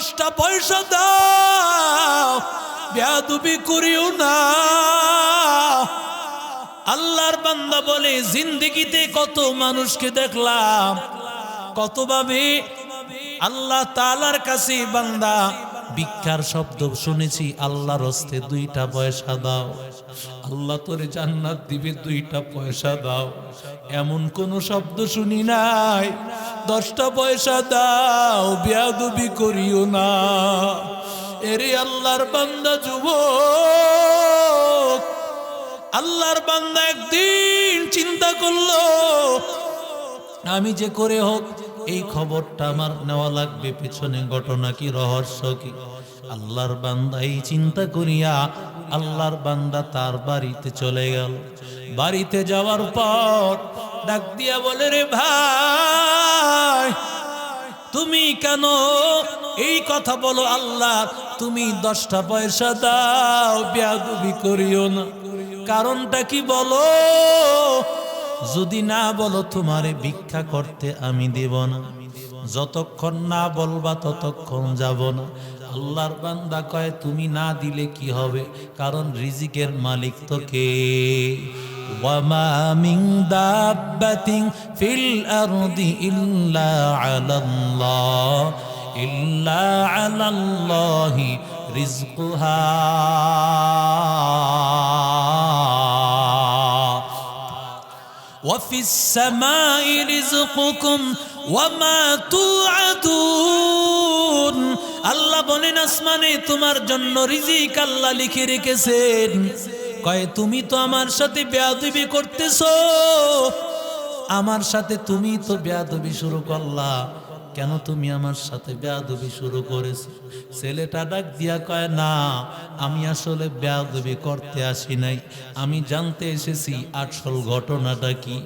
10টা পয়সা দাও, বেয়াদবি করিও না। আল্লাহর বান্দা বলে, জিন্দেগিতে কত মানুষকে দেখলাম, কতভাবে আল্লাহ তাআলার কাছে বান্দা ভিক্ষার শব্দ শুনেছি, আল্লাহর হস্তে 2টা পয়সা দাও, আল্লাহ তোরে জান্নাত দিবে, 2টা পয়সা দাও। এমন কোন শব্দ শুনি নাই, 10টা পয়সা দাও, বেয়াদবি করিও না। এরে আল্লাহর বান্দা যুবক, আল্লাহর বান্দা একদিন চিন্তা করলো, আমি যে করে হোক এই খবরটা আমার নেওয়া লাগবে, পিছনে ঘটনা কি, রহস্য কি। আল্লাহর বান্দা এই চিন্তা করিয়া আল্লাহর বান্দা তার বাড়িতে চলে গেল। বাড়িতে যাওয়ার পর ডাক দিয়া বলে, রে ভাই, তুমি কেন এই কথা বলো? আল্লাহ, তুমি 10টা পয়সা দাও, বেয়াদবি করিও না। কারণটা কি বলো? যদি না বলো তোমারে ভিক্ষা করতে আমি দেব না। যতক্ষণ না বলবা ততক্ষণ যাব না। আল্লাহর বান্দা কয়, তুমি না দিলে কি হবে? কারণ রিজিকের মালিক তো কে? ওয়ামা মিন দাব্বাতিন ফিল আরদি ইল্লা আলাল্লাহি রিজকুহা। وفي السماء رزقكم وما توعدون। আল্লাহ বলেন, আসমানে তোমার জন্য রিজিক আল্লাহ লিখে রেখেছেন। কয়, তুমি তো আমার সাথে বেয়াদবি করতেছো, আমার সাথে তুমি তো বেয়াদবি শুরু করলা, কেন তুমি আমার সাথে বেয়াদবি শুরু করেছো? ছেলেটা ডাক দিয়া কয়, না, আমি আসলে বেয়াদবি করতে আসি নাই, আমি জানতে এসেছি আসল ঘটনাটা কি।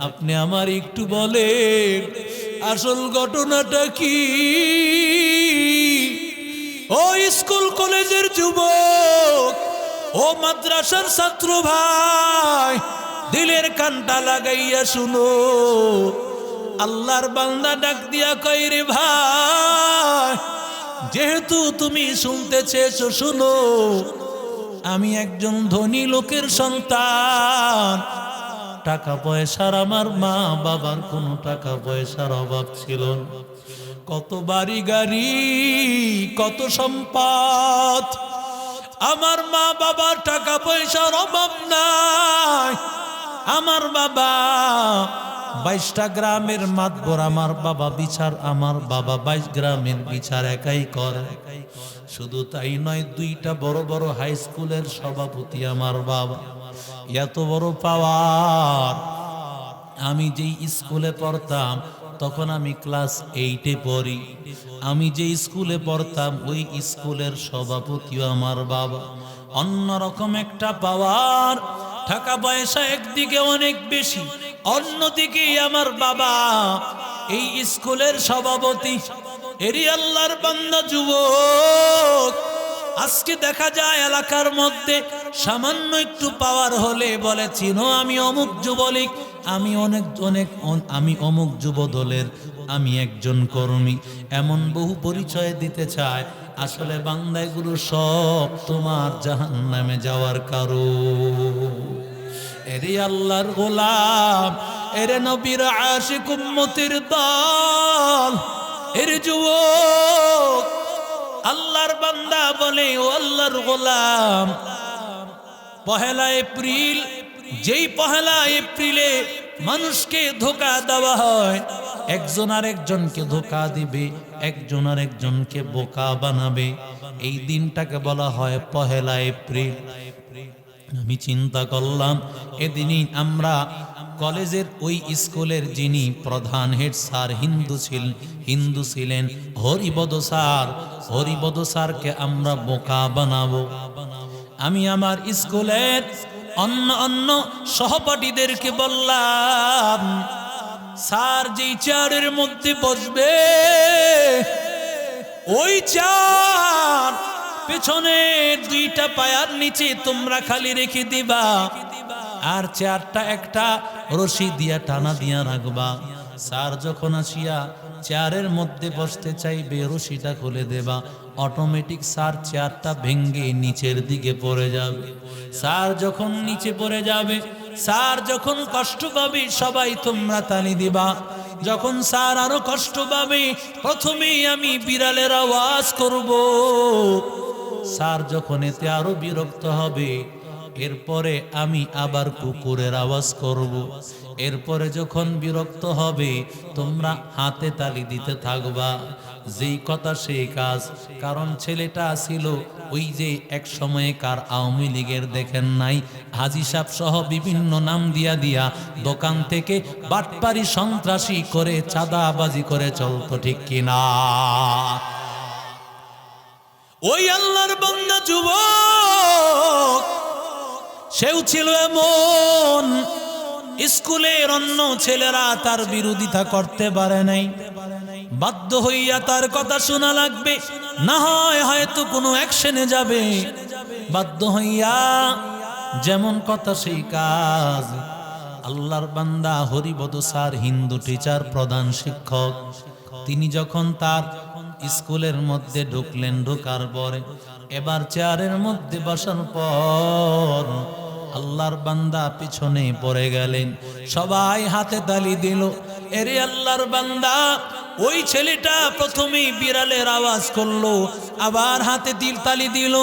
আপনি আমার একটু বলেন, আসল ঘটনাটা কি? ও স্কুল কলেজের যুবক, ও মাদ্রাসার ছাত্র ভাই, দিলের কানটা লাগাইয়া শুনো। আল্লাহর বান্দা ডাক দিয়া কয়, রে ভাই, যেহেতু তুমি শুনতে চেয়েছো, শুনো। আমি একজন ধনী লোকের সন্তান। টাকা পয়সার, আমার মা বাবার কোনো টাকা পয়সার অভাব ছিল না। কত বাড়ি গাড়ি, কত সম্পদ, আমার মা বাবার টাকা পয়সার অভাব নাই। আমার বাবা 22টা গ্রামের মাতবর, আমার বাবা বিচার, আমার বাবা 22 গ্রামের বিচার একাই করে। শুধু তাই নয়, 2টা বড় বড় হাই স্কুলের সভাপতি আমার বাবা। এত বড় পাওয়ার। আমি যেই স্কুলে পড়তাম তখন আমি ক্লাস 8-এ পড়ি। আমি যে স্কুলে পড়তাম ওই স্কুলের সভাপতিও আমার বাবা। অন্যরকম একটা পাওয়ার। টাকা পয়সা একদিকে অনেক বেশি, অন্যদিকে আমার বাবা এই স্কুলের সভাপতি। এরি আল্লাহর বান্দা যুবক, আজকে দেখা যায় এলাকার মধ্যে সামান্য একটু পাওয়ার হলে বলে, চিনো আমি অমুক যুবলীগ, আমি অমুক যুব দলের আমি একজন কর্মী, এমন বহু পরিচয় দিতে চায়। আসলে বান্দা এগুলো সব তোমার জাহান্নামে যাওয়ার কারণ। এরে আল্লাহর গোলাম, এরে নবীর আশিক উম্মতের দল, এরে যুবক, আল্লাহর বান্দা বলে, ও আল্লাহর গোলাম, 1 এপ্রিল, যেই 1 এপ্রিলে মানুষকে ধোঁকা দেওয়া হয়, একজন আরেকজনকে ধোঁকা দিবে, একজন আরেকজনকে বোকা বানাবে, এই দিনটাকে বলা হয় 1 এপ্রিল। আমি চিন্তা করলাম, এদিনই আমরা কলেজের ওই স্কুলের যিনি প্রধান হেড স্যার হিন্দু ছিলেন হরিবদ স্যারকে আমরা বোকা বানাবো। আমি আমার স্কুলের অন্য সহপাঠীদেরকে বললাম, স্যার যেই চেয়ারের মধ্যে বসবে ওই চেয়ার পেছনে 2টা পায়ার নিচে তোমরা খালি রেখে দিবা, আর চেয়ারটা একটা রশি দিয়া টানা দিয়া রাখবা। স্যার যখন আসিয়া চেয়ারের মধ্যে বসতে চাইবে, রশিটা খুলে দেবা, অটোমেটিক স্যার চেয়ারটা ভেঙ্গে নিচের দিকে পড়ে যাবে। স্যার যখন নিচে পড়ে যাবে, স্যার যখন কষ্ট পাবে, সবাই তোমরা তালি দিবা। যখন স্যার আরো কষ্ট পাবে, প্রথমেই আমি বিড়ালের আওয়াজ করব। স্যার যখন এতে আরো বিরক্ত হবে, এরপরে আমি আবার কুকুরের আওয়াজ করব। এরপরে যখন বিরক্ত হবে, তোমরা হাতে তালি দিতে থাকবা। যেই কথা সেই কাজ। কারণ ছেলেটা ছিল ওই যে এক সময়ে কার আওয়ামী লীগের, দেখেন নাই, হাজী সাহেব সহ বিভিন্ন নাম দিয়া দিয়া দোকান থেকে বাটপারি সন্ত্রাসী করে চাঁদাবাজি করে চলতো, ঠিক কিনা? ওই আল্লাহর বান্দা যুবক, সেও ছিল এমন, স্কুলের অন্য ছেলেরা তার বিরোধিতা করতে পারে নাই, বাধ্য হইয়া তার কথা শোনা লাগবে, না হয় হয়তো কোনো অ্যাকশনে যাবে। বাধ্য হইয়া যেমন কথা সেই কাজ। আল্লাহর বান্দা হরিবদ স্যার হিন্দু টিচার, প্রধান শিক্ষক, তিনি যখন তার স্কুলের মধ্যে ঢুকলেন, ঢোকার পরে এবার চেয়ারের মধ্যে বসার পর আল্লাহর বান্দা পিছনে পড়ে গেলেন। সবাই হাতে তালি দিল। এরে আল্লাহর বান্দা, ওই ছেলেটা প্রথমেই বিড়ালের আওয়াজ করলো, আবার হাতে তালি দিল।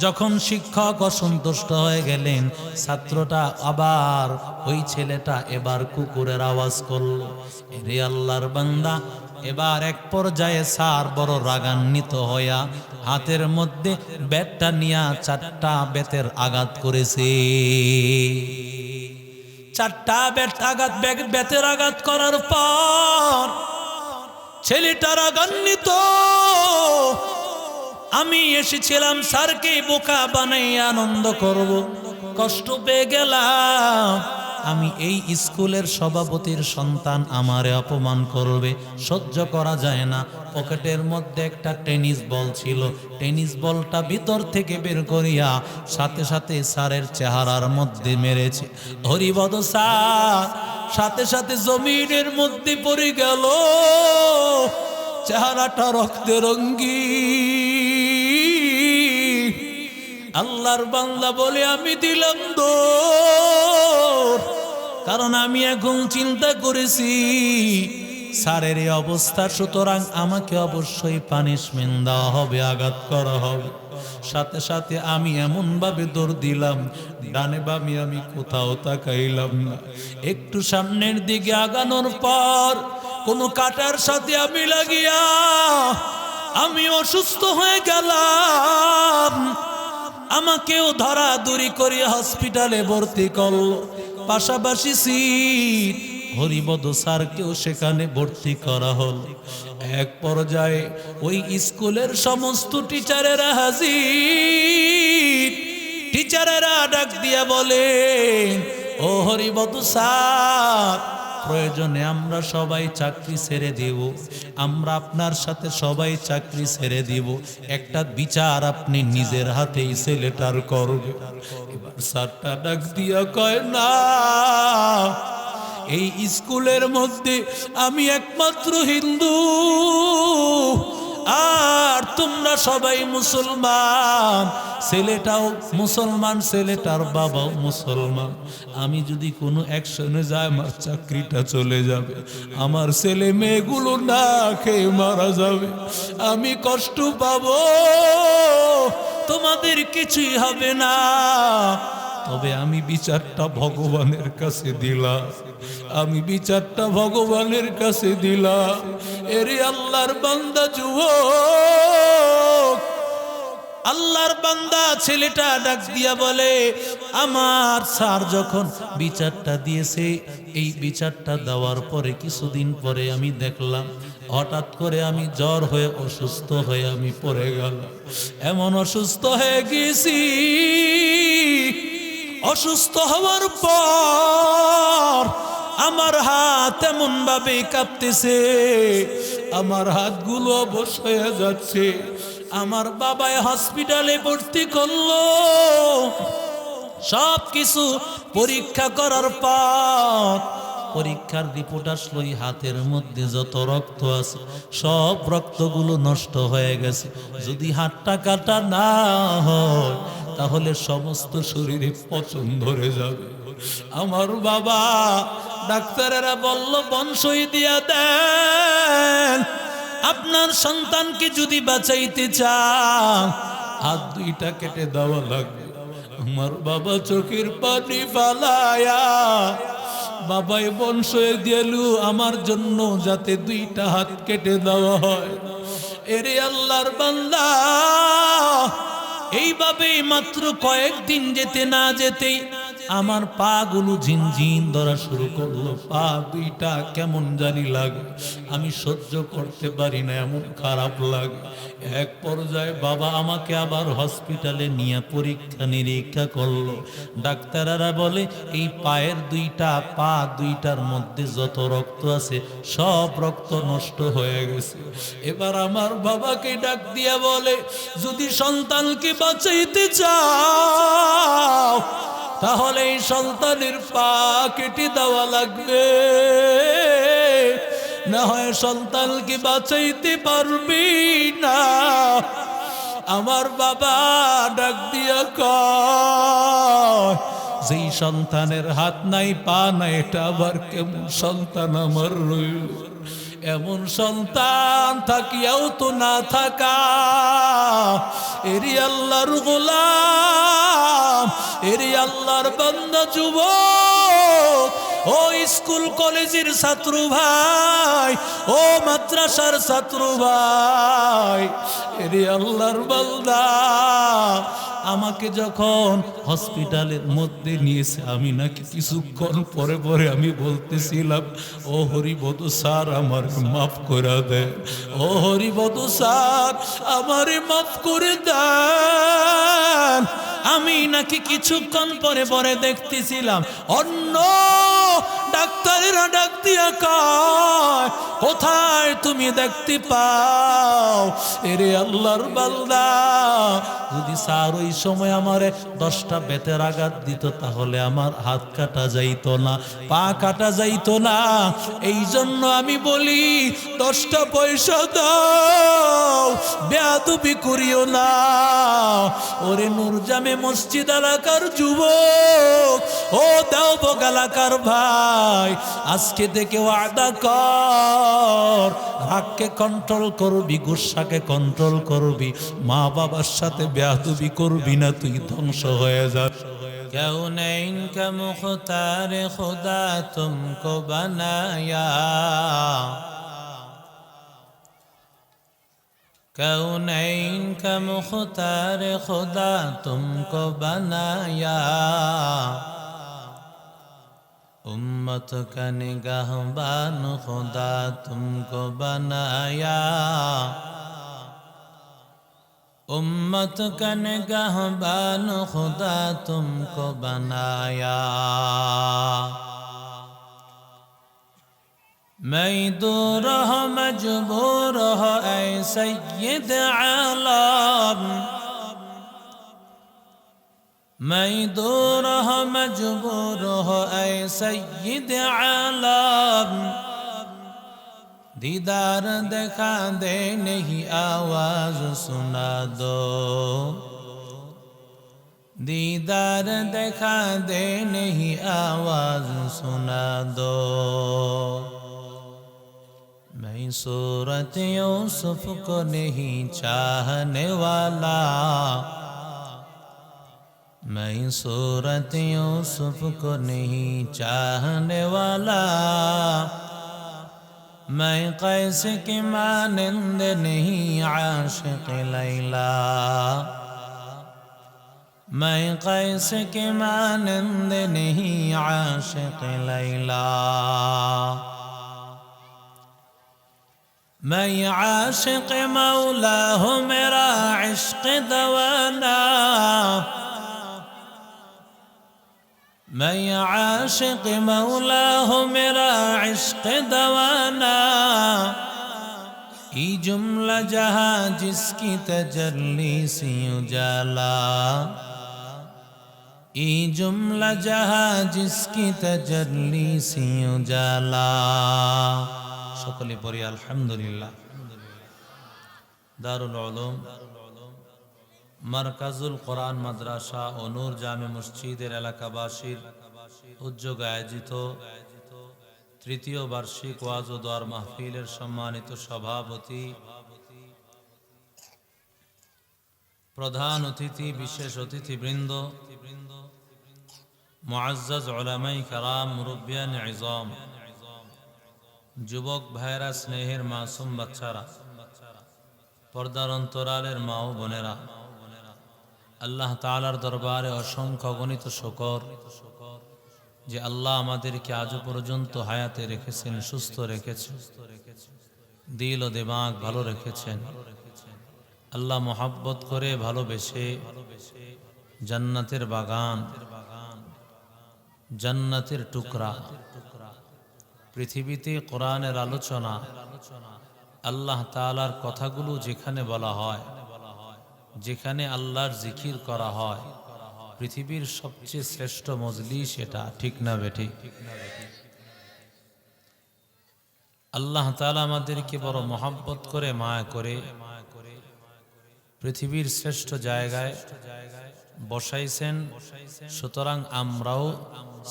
যখন শিক্ষক অসন্তুষ্ট হয়ে গেলেন, ছাত্রটা আবার, ওই ছেলেটা এবার কুকুরের আওয়াজ করলো। এরে আল্লাহর বান্দা, এবার এক পর্যায়ে স্যার বড় রাগান্বিত হইয়া হাতের মধ্যে ব্যাটটা নিয়া 4টা বেতের আঘাত করেছে। 4টা বেতের আঘাত করার পর ছেলেটা রাগান্বিত। আমি এসেছিলাম স্যারকে বোকা বানাইয়া আনন্দ করব, কষ্ট পেয়ে গেলাম। আমি এই স্কুলের সভাপতির সন্তান, আমারে অপমান করবে, সহ্য করা যায় না। পকেটের মধ্যে একটা টেনিস বল ছিল, টেনিস বলটা ভিতর থেকে বের করিয়া সাথে সাথে স্যারের চেহারার মধ্যে মেরেছে। হরিবদ স্যার সাথে সাথে জমিনের মধ্যে পড়ে গেল, চেহারাটা রক্তে রঙ্গিন। আল্লাহর বান্দা বলে, আমি দিলাম দৌড়, কারণ আমি এখন চিন্তা করেছি স্যারের এই অবস্থা, সুতরাং আমাকে অবশ্যই পানিশমেন্ট দেওয়া হবে, আঘাত করা হবে। সাথে সাথে আমি এমন ভাবে দৌড় দিলাম, ডানে বামে আমি কোথাও তাকাইলাম না। একটু সামনের দিকে আগানোর পর কোনো কাটার সাথে আমি লাগিয়া আমি অসুস্থ হয়ে গেলাম। আমাকেও ধরাধরি করে হসপিটালে ভর্তি করলো, পাশাপাশি সিট হরিবদ স্যারকেও সেখানে ভর্তি করা হলো। এক পর্যায়ে ওই স্কুলের সমস্ত টিচারেরা হাজির। টিচারেরা ডাক দিয়া বলে, ও হরিবদ স্যার, প্রয়োজনে আমরা সবাই চাকরি ছেড়ে দেব, আমরা আপনার সাথে সবাই চাকরি ছেড়ে দিব, একটা বিচার আপনি নিজের হাতেই ছেলেটার করবে। এবার স্যারটা ডাক দিয়া কয়, না, এই স্কুলের মধ্যে আমি একমাত্র হিন্দু, আর তোমরা সবাই মুসলমান, ছেলেটাও মুসলমান, ছেলেটার বাবাও মুসলমান। আমি যদি কোনো অ্যাকশনে যাই, আমার চাকরিটা চলে যাবে, আমার ছেলে মেয়েগুলো না খেয়ে মারা যাবে, আমি কষ্ট পাবো, তোমাদের কিছুই হবে না। তবে আমি বিচারটা ভগবানের কাছে দিলাম, আমি বিচারটা ভগবানের কাছে দিলাম। এরে আল্লাহর বান্দা যুবক, আল্লাহর বান্দা ছেলেটা ডাক দিয়া বলে, আমার স্যার যখন বিচারটা দিয়েছে, এই বিচারটা দেওয়ার পরে কিছুদিন পরে আমি দেখলাম হঠাৎ করে আমি জ্বর হয়ে অসুস্থ হয়ে আমি পড়ে গেলাম। এমন অসুস্থ হয়ে গেছি, অসুস্থ হওয়ার পর আমার হাত এমন ভাবে কাঁপতেছে, আমার হাতগুলো অবশ হয়ে যাচ্ছে। আমার বাবাই হসপিটালে ভর্তি করলো, সব কিছু পরীক্ষা করার পর পরীক্ষার রিপোর্ট আসলো এই হাতের মধ্যে যত রক্ত আছে সব রক্তগুলো নষ্ট হয়ে গেছে। যদি হাতটা কাটা না হয় তাহলে সমস্ত শরীরে পচন ধরে যাবে। আমার বাবা, ডাক্তারেরা বলল বংশই দিয়া দেন, আপনার সন্তানকে যদি বাঁচাইতে চান হাত দুইটা কেটে দেওয়া লাগবে। আমার বাবা চোখের পানি ফালায়া বাবাই বংশয়ে দিলু আমার জন্য যাতে দুইটা হাত কেটে দেওয়া হয়। এরে আল্লাহর বান্দা, এইভাবে মাত্র কয়েকদিন যেতে না যেতেই আমার পা গুলো ঝিনঝিন ধরা শুরু করলো। পা দুইটা কেমন জানি লাগে, আমি সহ্য করতে পারি না, এমন খারাপ লাগে। এক পর্যায়ে বাবা আমাকে আবার হসপিটালে নিয়ে পরীক্ষা নিরীক্ষা করলো। ডাক্তাররা বলে এই পায়ের পা দুইটার মধ্যে যত রক্ত আছে সব রক্ত নষ্ট হয়ে গেছে। এবার আমার বাবাকে ডাক দিয়া বলে, যদি সন্তানকে বাঁচাইতে চাও তাহলে এই সন্তানের পা কেটে দেওয়া লাগবে, না হয় সন্তানকে বাঁচাইতে পারবি না। আমার বাবা ডাক দিয়া কয়, যেই সন্তানের হাত নাই পা নাই এটা আবার কেমন সন্তান আমার রইল? এমন সন্তান থাকিয়াও তো না থাকা। এরি আল্লাহর গোলাম, এরি আল্লাহর বান্দা যুবক, ও স্কুল কলেজের ছাত্র ভাই, ও মাদ্রাসার ছাত্র ভাই, এরে আল্লাহর বান্দা, আমাকে যখন হসপিটালের মধ্যে নিয়েছে আমি নাকি কিছুক্ষণ পরে পরে আমি বলতেছিলাম, ও হরিবদ স্যার আমার মাফ করে দেন, ও হরিবদ স্যার আমারে মাফ করে দেন। আমি নাকি কিছুক্ষণ পরে পরে দেখতেছিলাম অন্য ডাক্তারেরা ডাক দিয়া কয়, কোথায় তুমি দেখতে পাও? এরে আল্লাহর বান্দা, যদি স্যার ওই সময় আমারে 10টা বেতের আঘাত দিত তাহলে আমার হাত কাটা যাইতো না, পা কাটা যাইতো না। এই জন্য আমি বলি 10টা পয়সা দাও, বেয়াদবি করিও না। ওরে নূরজামে মসজিদ এলাকার যুবক, ও দেওবন্দ এলাকার ভাই, আজকে থেকে ওয়াদা কর, রাগকে কন্ট্রোল করবি, গুসাকে কন্ট্রোল করবি, মা বাবার সাথে বেয়াদবি করবি না, তুই ধ্বংস হয়ে যাবি। কৌনৈন কা মুখতার খুদা তুমকো বানায়া, कौनैन का मुख्तार खुदा तुमको बनाया, उम्मत का निगाहबान खुदा तुमको बनाया, उम्मत का निगाहबान खुदा तुमको बनाया। मैं दूर हो मजबूर हो ऐ सय्यद आलम, मैं दूर हो मजबूर हो ऐ सय्यद आलम, दीदार दिखा दे नहीं आवाज सुना दो, दीदार दिखा दे नहीं आवाज सुना दो। मैं सूरत यूसुफ को नहीं चाहने वाला, मैं सूरत यूसुफ को नहीं चाहने वाला, मैं कैस की मानंद नहीं आशिक लैला, मैं कैस की मानंद नहीं आशिक लैला। मैं आशिक मौला हूँ मेरा इश्क दवाना, मैं आशिक मौला हूँ मेरा इश्क दवाना। ये जुमला जहाँ जिसकी तजल्ली सी उजाला, ई जुमला जहां जिसकी तजल्ली से उजाला। সকলে পড়ি আলহামদুলিল্লাহ। দারুল উলুম মারকাজুল কোরআন মাদ্রাসা ও নূর জামে মসজিদের এলাকাবাসীর উদ্যোগে আয়োজিত তৃতীয় বার্ষিক ওয়াজ ও দোয়ার মাহফিলের সম্মানিত সভাপতি, প্রধান অতিথি, বিশেষ অতিথিবৃন্দ, মুআজ্জাজ উলামায়ে কেরাম, মুরব্বিয়ান ইজম, যুবক ভাইরা, স্নেহের মাসুম বাচ্চারা, পর্দার অন্তরালের মা ও বোনেরা, আল্লাহ তাআলার দরবারে অসংখ্য গণিত শুকর যে আল্লাহ আমাদেরকে আজ পর্যন্ত হায়াতে রেখেছেন, সুস্থ রেখেছেন, দিল ও দিমাগ ভালো রেখেছেন। আল্লাহ মোহাব্বত করে ভালোবেসে জান্নাতের বাগান, জান্নাতের টুকরা, পৃথিবীতে কোরআনের আলোচনা, আল্লাহ তাআলার কথাগুলো যেখানে বলা হয়, যেখানে আল্লাহর জিকির করা হয়, পৃথিবীর সবচেয়ে শ্রেষ্ঠ মজলিস এটা, ঠিক না বেঠিক? আল্লাহ তাআলা আমাদেরকে বড় মহব্বত করে, মায়া করে পৃথিবীর শ্রেষ্ঠ জায়গায় বসাইছেন, সুতরাং আমরাও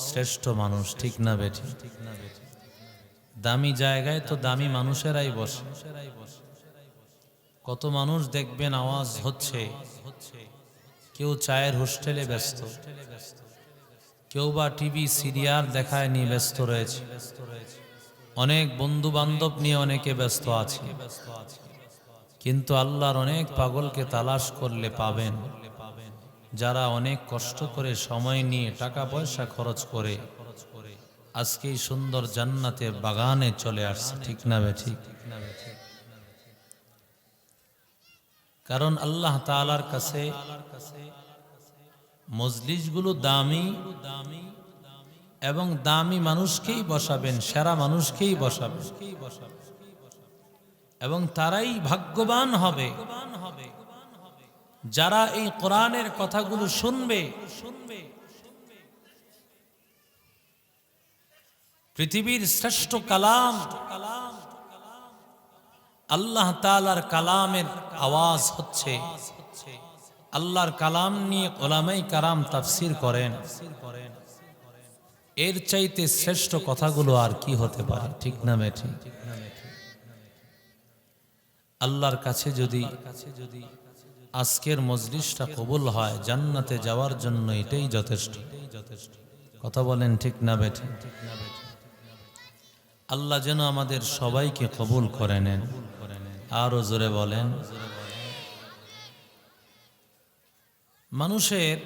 শ্রেষ্ঠ মানুষ, ঠিক না বেঠিক? দামি জায়গায় তো দামি মানুষেরাই বসে। কত মানুষ দেখবেন আওয়াজ হচ্ছে, কেউ চায়ের হোস্টেলে ব্যস্ত, কেউ বা টিভি সিরিয়াল দেখায় নিয়ে ব্যস্ত রয়েছে, অনেক বন্ধু বান্ধব নিয়ে অনেকে ব্যস্ত আছে। কিন্তু আল্লাহর অনেক পাগলকে তালাশ করলে পাবেন, যারা অনেক কষ্ট করে, সময় নিয়ে, টাকা পয়সা খরচ করে আজকে এই সুন্দর জান্নাতের বাগানে চলে আসছে, ঠিক না বেঠিক? কারণ আল্লাহ তাআলার কাছে মজলিসগুলো দামি এবং দামি মানুষকেই বসাবেন, সেরা মানুষকেই বসাবেন, এবং তারাই ভাগ্যবান হবে যারা এই কোরআনের কথাগুলো শুনবে। পৃথিবীর শ্রেষ্ঠ কালাম আল্লাহ তাআলার কালামের আওয়াজ হচ্ছে। আল্লাহর কালাম নিয়ে উলামায়ে কেরাম তাফসীর করেন, এর চাইতে শ্রেষ্ঠ কথাগুলো আর কি হতে পারে, ঠিক না বেঠিক? আল্লাহর কাছে যদি আজকের মজলিসটা কবুল হয়, জান্নাতে যাওয়ার জন্য এটাই যথেষ্ট। কথা বলেন, ঠিক না বেঠিক? আল্লাহ যেন আমাদের সবাইকে কবুল করে নেন। আরো জোরে বলেন। মানুষের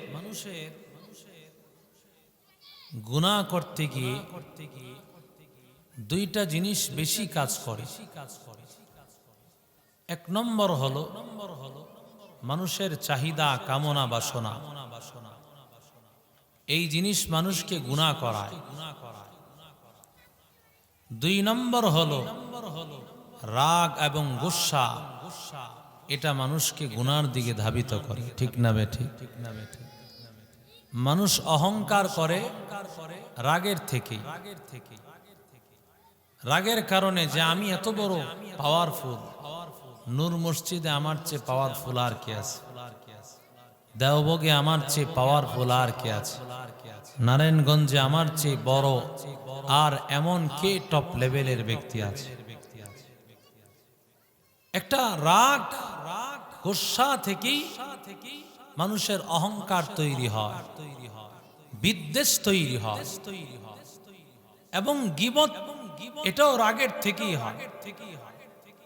গুনাহ করতে গিয়ে দুইটা জিনিস বেশি কাজ করে। এক নম্বর হলো মানুষের চাহিদা, কামনা, বাসনা। এই জিনিস মানুষকে গুনাহ করায়। দুই নম্বর হলো রাগ এবং গুসা, এটা মানুষকে গুনার দিকে ধাবিত করে, ঠিক না বেঠিক? মানুষ অহংকার করে রাগের থেকে, রাগের কারণে যে আমি এত বড় পাওয়ারফুল, নূর মসজিদে আমার চেয়ে পাওয়ারফুল আর কে আছে, দেওবগে আমার চেয়ে পাওয়ারফুল আর কে আছে, নারায়ণগঞ্জে আমার চেয়ে বড় আর এমন কে টপ লেভেলের ব্যক্তি আছে। একটা রাগ, গুসা থেকেই মানুষের অহংকার তৈরি হয়, বিদ্বেষ তৈরি হয়, এবং গীবত এটাও রাগের থেকেই হয়।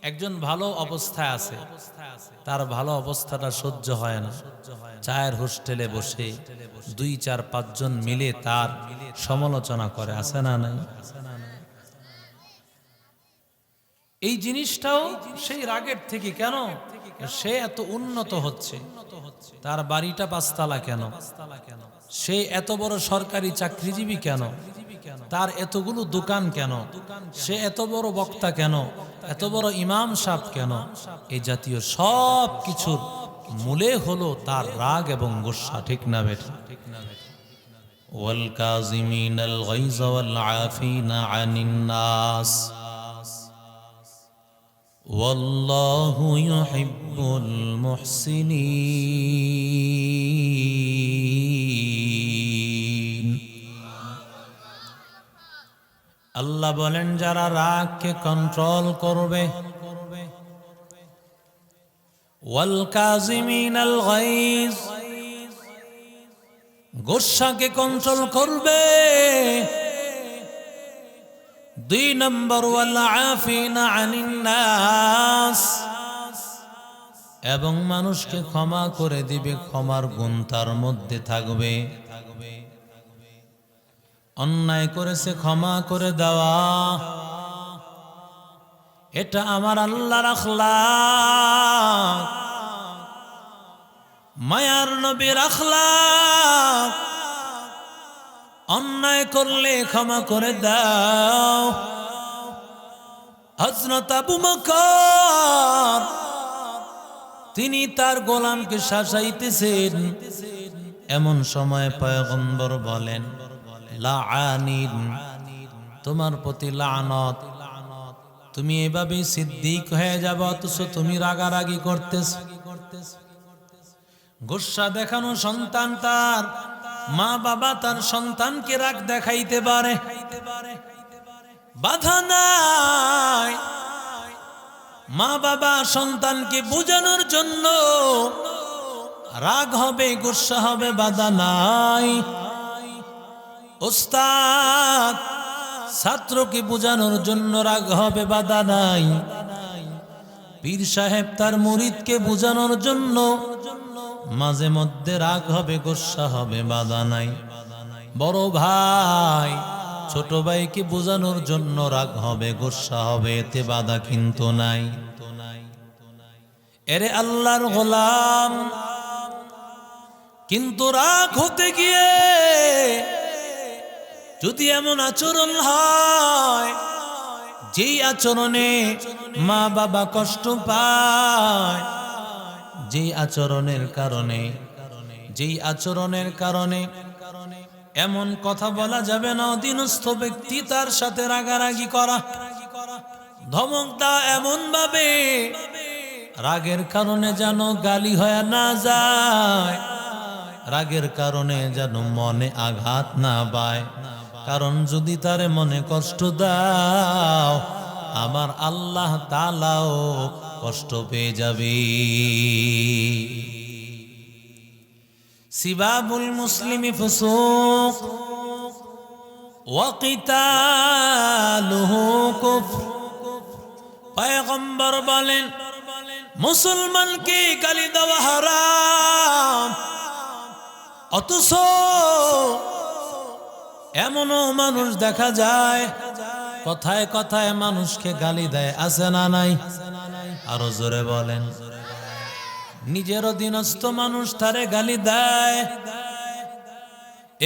একজন ভালো অবস্থায় আছে, তার ভালো অবস্থাটা সহ্য হয় না, চায়ের হোস্টেলে বসে 2, 4, 5 জন মিলে তার সমালোচনা করে, আছে না নাই? এই জিনিসটাও সেই রাগের থেকে। কেন? সে এত উন্নত হচ্ছে, তার বাড়িটা 5 তালা কেন? সে এত বড় সরকারি চাকরিজীবী কেন? তার এতগুলো দোকান কেন? সে এত বড় বক্তা কেন? এত বড় ইমাম সাহেব কেন? এই জাতীয় সব কিছুর মূলে হলো তার রাগ এবং গুসা, ঠিক না বেঠিক? والكاظمين الغيظ والعافين عن الناس والله يحب المحسنين আল্লাহ বলেন যারা রাগকে কন্ট্রোল করবে ওয়াল কাযিমিনাল গায়জ গোসাকে কন্ট্রোল করবে 2 নম্বর ওয়াল আফিনা আনিন নাস এবং মানুষকে ক্ষমা করে দিবে ক্ষমার গুণ তার মধ্যে থাকবে অন্যায় করেছে ক্ষমা করে দেওয়া এটা আমার আল্লাহর আখলাক মায়ার নবীর আখলাক অন্যায় করলে ক্ষমা করে দাও হযরত আবু বকর তিনি তার গোলামকে শাসাইতেছেন এমন সময় পয়গম্বর বলেন লাআনিন তোমার প্রতি লানত তুমি এভাবে সিদ্দিক হয়ে যাবে অথচ তুমি রাগারাগি করতেছ গোসা দেখানো সন্তান তার মা বাবা তার সন্তানকে রাগ দেখাইতে পারে বাধা নাই মা বাবা সন্তানকে বোঝানোর জন্য রাগ হবে গোসা হবে বাধা নাই ওস্তাদ ছাত্রকে বোঝানোর জন্য রাগ হবে বাধা নাই পীর সাহেব তার মুরিদকে বোঝানোর জন্য মাঝে মধ্যে রাগ হবে গোসা হবে বাধা নাই বড় ভাই ছোট ভাইকে বোঝানোর জন্য রাগ হবে গোসা হবে এতে বাধা কিন্তু নাই এরে আল্লাহর গোলাম কিন্তু রাগ হতে গিয়ে যদি এমন আচরণ হয় যেই আচরণে মা বাবা কষ্ট পায় যেই আচরণের কারণে এমন কথা বলা যাবে না অধীনস্থ ব্যক্তি তার সাথে রাগারাগি করা ধমক দেওয়া এমন ভাবে রাগের কারণে যেন গালি হয়ে না যায় রাগের কারণে যেন মনে আঘাত না পায় কারণ যদি তারে মনে কষ্ট দাও আমার আল্লাহ তাআলাও কষ্ট পেয়ে যাবে সিবাবুল মুসলিমি ফুসুক ওয়া কিতালুহু কুফর পয়গম্বর বলেন মুসলমানকে গালি দেওয়া হারাম অথচ এমনও মানুষ দেখা যায় কথায় কথায় মানুষকে গালি দেয় আছে না নাই আরো জোরে বলেন নিজের অধীনস্থ মানুষ তারে গালি দেয়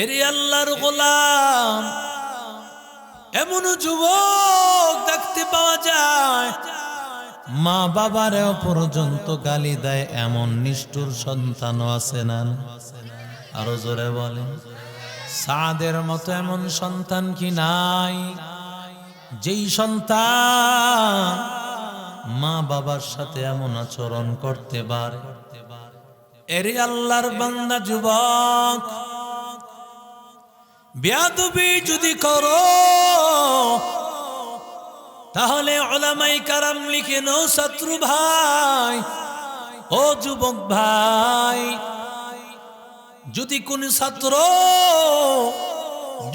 এরে আল্লাহর গোলাম এমনও যুবক দেখতে পাওয়া যায় মা বাবারেও পর্যন্ত গালি দেয় এমন নিষ্ঠুর সন্তানও আছে না আরো জোরে বলেন সাদের মতো এমন সন্তান কি নাই যেই সন্তান মা বাবার সাথে এমন আচরণ করতে পারে এরে আল্লাহর বান্দা যুবক বেয়াদবি যদি করো তাহলে উলামায়ে কেরাম লিখে নাও ছাত্র ভাই ও যুবক ভাই যদি কোন ছাত্র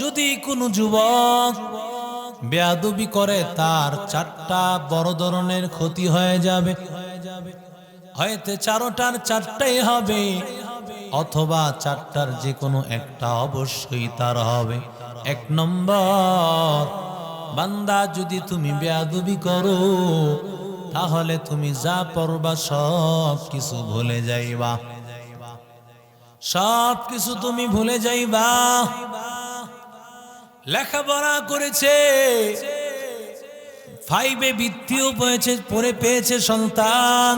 যদি কোন যুবক বেয়াদবি করে তার 4টা বড় ধরনের ক্ষতি হয়ে যাবে হয়তো 4টার 4টাই হবে অথবা 4টার যে কোনো একটা অবশ্যই তার হবে 1 নম্বর বান্দা যদি তুমি বেয়াদবি করো তাহলে তুমি যা পড়বা সব কিছু ভুলে যাইবা সব কিছু তুমি ভুলে যাইবা লেখাপড়া করেছে 5-এ বৃত্তিও পেয়েছে সন্তান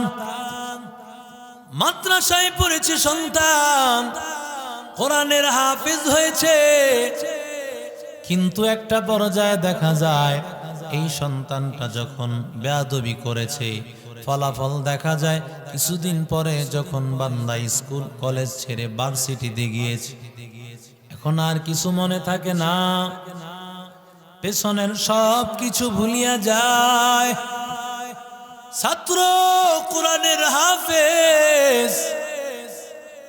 মাদ্রাসায় পড়েছে সন্তান কোরআনের হাফিজ হয়েছে, কিন্তু একটা পর্যায়ে দেখা যায় এই সন্তানটা যখন বেয়াদবি করেছে, ফলাফল দেখা যায় কিছুদিন পরে যখন বান্দা স্কুল কলেজ ছেড়ে ভার্সিটিতে গিয়েছে, এখন আর কিছু মনে থাকে না, পেছনের সব কিছু ভুলিয়া যায়। ছাত্র কোরআনের হাফেজ,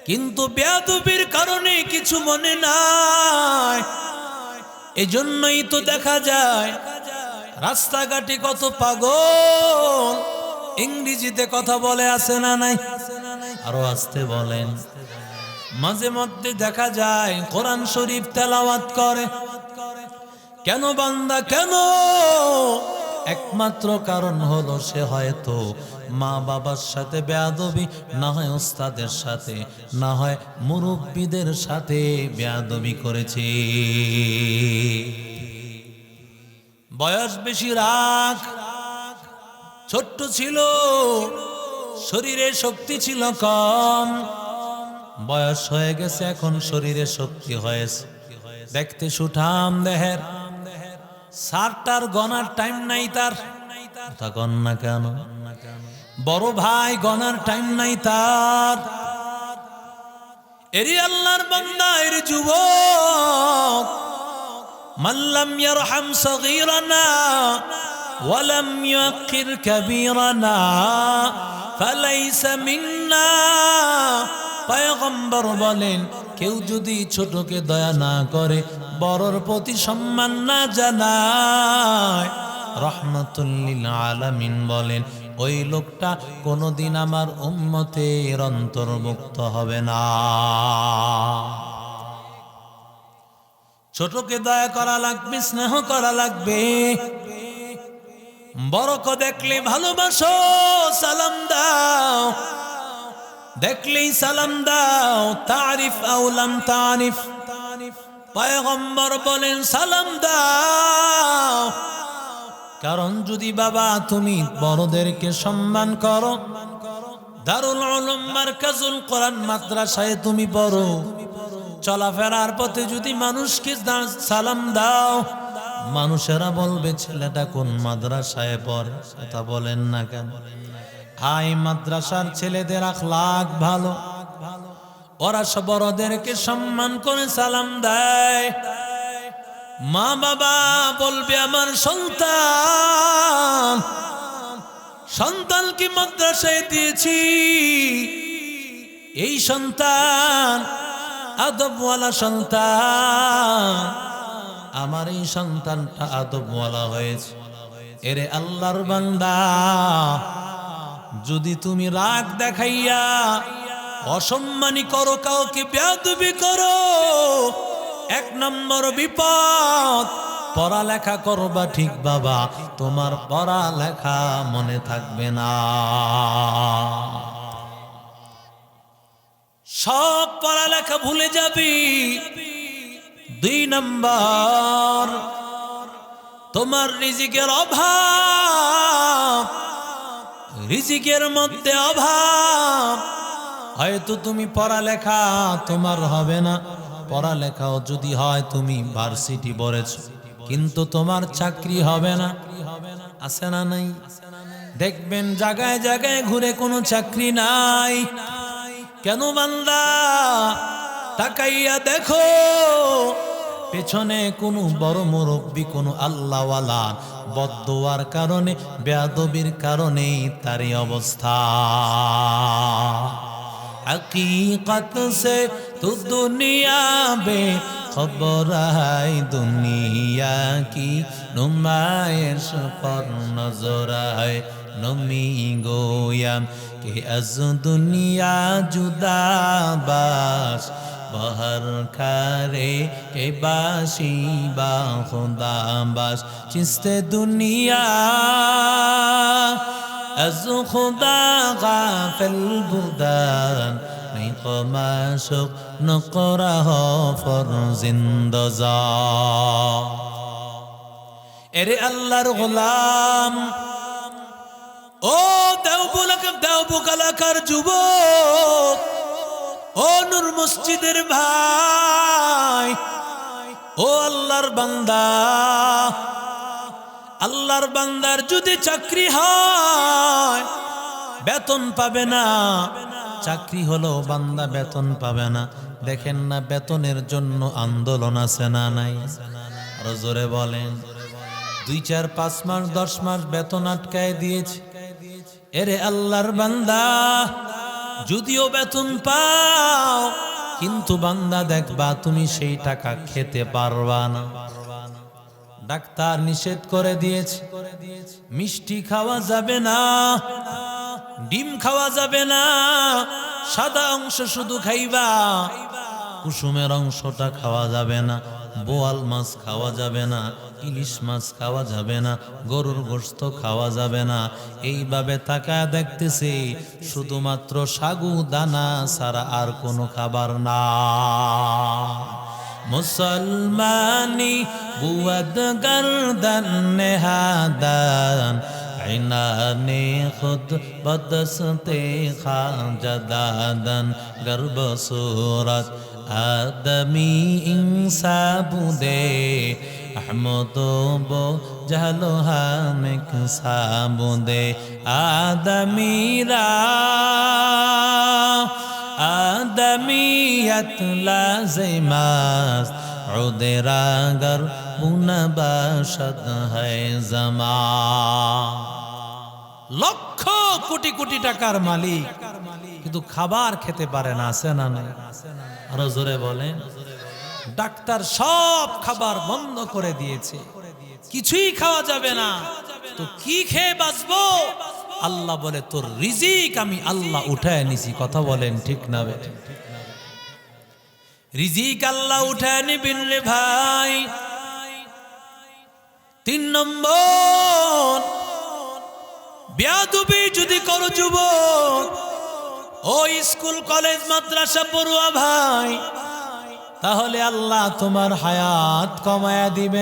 কিন্তু বেয়াদবির কারণে কিছু মনে নাই। এজন্যই তো দেখা যায় রাস্তাঘাটে কত পাগল ইংরেজিতে কথা বলে, আছে না নাই? আরো আসতে বলেন। মাঝে মধ্যে দেখা যায় কোরআন শরীফ তেলাওয়াত করে। কেন বান্দা কেন? একমাত্র কারণ হলো সে হয়তো মা বাবার সাথে বেয়াদবি, না হয় ওস্তাদের সাথে, না হয় মুরব্বীদের সাথে বেয়াদবি করেছে। বয়স বেশি, রাগ, ছোট্ট ছিল, শরীরে শক্তি ছিল কম, বয়স হয়ে গেছে, এখন শরীরে শক্তি হয়েছে, দেখতে সুঠাম দেহের, সারটার গনার টাইম নাই তার, তা গণ না কেন? বড় ভাই গনার টাইম নাই তার। এরি আল্লাহর বান্দা, এর যুবক, মাল্লাম ইয়ারহাম সগীরানা ওয়ালাম ইয়াকির কাবীরানা ফালাইসা মিন্না। পয়গম্বর বলেন, কেউ যদি ছোটকে দয়া না করে, বড়র প্রতি সম্মান না জানায়, রহমাতুল লিল আলামিন বলেন ওই লোকটা কোনোদিন আমার উম্মতের অন্তর্ভুক্ত হবে না। ছোটকে দয়া করা লাগবে, স্নেহ করা লাগবে। বড়কে দেখলে ভালোবাসো, সালাম দাও, দেখলেই সালাম দাও, তারিফ আউলাম তারিফ। পয়গম্বর বলেন সালাম দাও, কারণ যদি বাবা তুমি বড়দেরকে সম্মান করো, দারুল উলুম মারকাজুল কোরআন মাদ্রাসায় তুমি পড়ো, চলাফেরার পথে যদি মানুষকে সালাম দাও, মানুষেরা বলবে ছেলেটা কোন মাদ্রাসায় পড়ে, কথা বলেন না কেন? হাই মাদ্রাসার ছেলেদের আখলাক ভালো, ওরা সব বড়দেরকে সম্মান করে সালাম দেয়। মা বাবা বলবে আমার সন্তান, সন্তানকে মাদ্রাসায় দিয়েছি, এই সন্তান আদবওয়ালা সন্তান, আমার এই সন্তানটা আদবওয়ালা হয়েছে। এরে আল্লাহর বান্দা, যদি তুমি রাগ দেখাইয়া অসম্মানী করো, কাউকে বেয়াদবি করো, এক নম্বর বিপদ। পড়ালেখা করবা ঠিক বাবা, তোমার পড়ালেখা মনে থাকবে না, সব পড়ালেখা ভুলে যাবি। দুই নম্বর, তোমার রিজিকের অভাব, রিজিকের মধ্যে অভাব, হয়তো তুমি পড়ালেখা তোমার হবে না, পড়ালেখাও যদি হয় তুমি ভার্সিটি পড়েছ, কিন্তু তোমার চাকরি হবে না, আছে না নাই? দেখবেন জায়গায় জায়গায় ঘুরে কোনো চাকরি নাই। কেন বান্দা? তাকাইয়া দেখো, পেছনে কোনো বড় মুরব্বী, কোনো আল্লাহওয়ালা বদদুয়ার কারণে, বেয়াদবির কারণে তার এই অবস্থা। हकीकत से तू दुनिया बेखबर है, दुनिया की नुमाइश पर नजर है। नमी गोयम कि अज दुनिया जुदा बाश, बहर करे के बाशी बा खुदा बाश। चिस्ते दुनिया از خدا غافل بودن، نہیں قماشق نقره فر زندزا। এরে আল্লাহর গোলাম, ও দেওবুলাকার যুবক, ও নূর মসজিদের ভাই, ও আল্লাহর বান্দা, আল্লাহর বান্দার যদি চাকরি হয় বেতন পাবে না। চাকরি হলো বান্দা বেতন পাবে না। দেখেন না বেতনের জন্য আন্দোলন আছে না নাই? আরো জোরে বলেন। 2, 4, 5 মাস 10 মাস বেতন আটকায় দিয়েছে। এরে আল্লাহর বান্দা, যদিও বেতন পাও কিন্তু বান্দা দেখবা তুমি সেই টাকা খেতে পারবা না। ডাক্তার নিষেধ করে দিয়েছে, মিষ্টি খাওয়া যাবে না, ডিম খাওয়া যাবে না, সাদা অংশ শুধু খাইবা, কুসুমের অংশটা খাওয়া যাবে না, বোয়াল মাছ খাওয়া যাবে না, ইলিশ মাছ খাওয়া যাবে না, গরুর গোশত খাওয়া যাবে না। এইভাবে তাকায় দেখতেছি শুধুমাত্র সাগু দানা ছাড়া আর কোনো খাবার না। মুসলমানি বুয়াদ গর্দন নেহাদান আইনানে খুদ বদসতে খাজাদান গর্ব সুরত আদমি ইনসাবুদে আহমদো বো জাহলো হামিক সাবুদে আদমিরা আদমিয়ত লাজিমাস উদেরাগর মুনবাশদ হয় জামা। লক্ষ কোটি কোটি টাকার মালিক কিন্তু খাবার খেতে পারে না, আছে না নাই? আরো জোরে বলেন। ডাক্তার সব খাবার বন্ধ করে দিয়েছে, কিছুই খাওয়া যাবে না, তো কি খেয়ে বাঁচবো? আল্লাহ বলে তোর রিজিক আমি আল্লাহ উঠায় নিছি। কথা বলেন ঠিক না বেঠিক? রিজিক আল্লাহ উঠায় নিবেন রে ভাই। 3 নম্বর, বেয়াদবি যদি করো যুবক, ও স্কুল কলেজ মাদ্রাসা পড়ুয়া ভাই, তাহলে আল্লাহ তোমার হায়াত কমায়া দিবে।